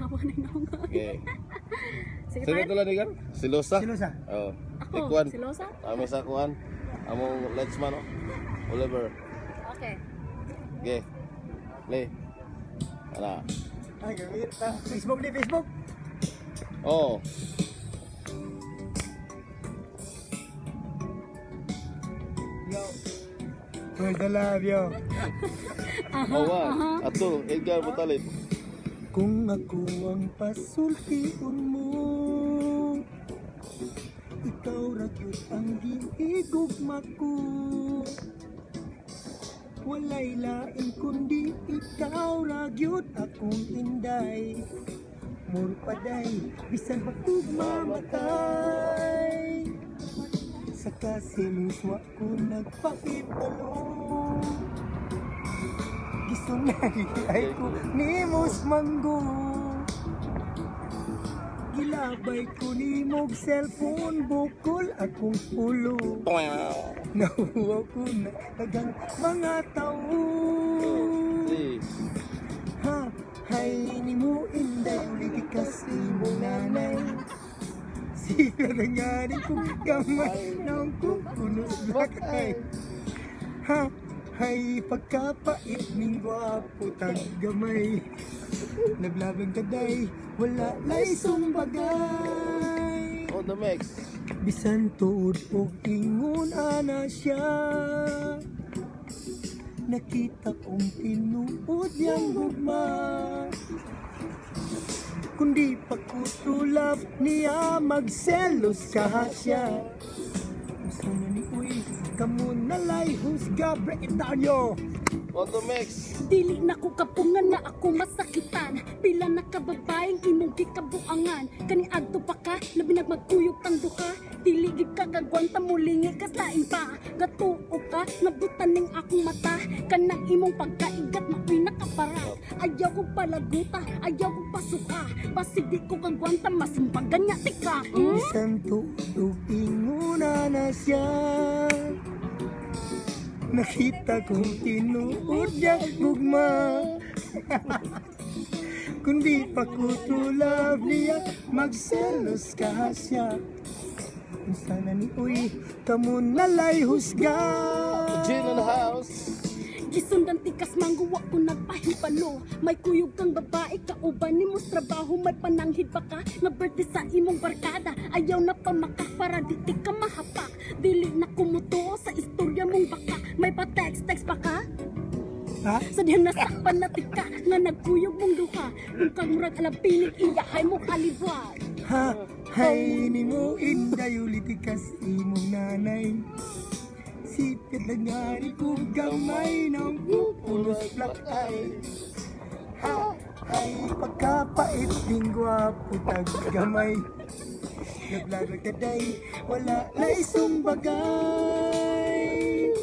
Ako na yung Okay. Sige, Sino Pan. ito lang ikan? Silosa? Silosa. Oh. Ako, Ikuan. silosa? Kami sa kuan. Among Lensman, oh. Oliver. Okay. Okay. Play. Ala. Ay, gamit ta. Facebook ni Facebook. Oh. Yo. For the love, yo. Awan. Atul. Edgar Butalit. Kung ako ang pasultiun mo, ikaw ragyot ang giigugma ko. Walay lain kundi ikaw ragyot akong inday. Murpaday, bisan pagtugmamatay. Sa kasilos wa ko nagpakitalo. Gisunay ay ko nimos manggo. Gilabay ko nimog cellphone, bukol akong ulo. Nahuwa ko na tagang mga tao. Ha, hay ni mo inday, ligikas imo nanay. Sila na nga rin kong kamay ng kukunos lakay. Ha, hay pagkapait ning gwapo taggamay. Naglaban kaday, wala laysong bagay. On the mix. Bisan tuod og ingon ana siya. Nakita kong tinuod yang gugma. Kundi pa ko to love niya, magselos ka siya. Gusto na ni uy, kamo nalay husga, break it down yo. On the mix. Dili na ko kapungan na ako masakitan. Pila na kababaeng imong gikabuangan. Kani adto pa ka, labi nagmagkuyog tang duha. Dili gid ka kagwanta mo lingi kas lain pa. Gatuo ka, nabutan ning akong mata. Kanang imong pagkaigat maoy nakaparat. Ayaw ko palaguta, ayaw ko pasuka. Basig di ko kagwanta, masimbagan niya tika. Bisan tuod inguna na siya. Nakita kong tinuod niya gugma. Kundi pa ko to love niya, magselos ka siya. Kung sana ni uy, kamo nalay husga. Gin in the house. Gisundan tikas mangguwa ko nagpahipalo. May kuyog kang babae, kauban ni mos trabaho. May pananghid pa ka, nga birthday sa imong barkada. Ayaw na pamaka para di ka mahapak. Dili na kumuto sa istorya mong baka. May pa-text pa ka? Ha? Sa dihang nasakpan na tika, nga nagkuyog mong duha. Kung kang murag alapinig, iyahay mong alibwag. Ha, hay ni mo inday ulitikas imong nanay. Sipit na nga rin kong gamay ng pupulos lakay. Ha, ay pagkapait ding gwapo taggamay. Naglalag kaday, wala na isong bagay.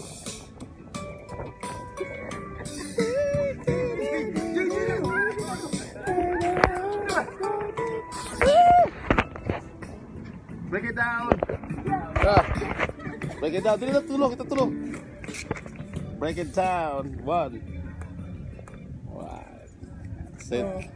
Break it down. Ah. Break it down. Dili na tulong, kita tulong. Break it down. One. Set.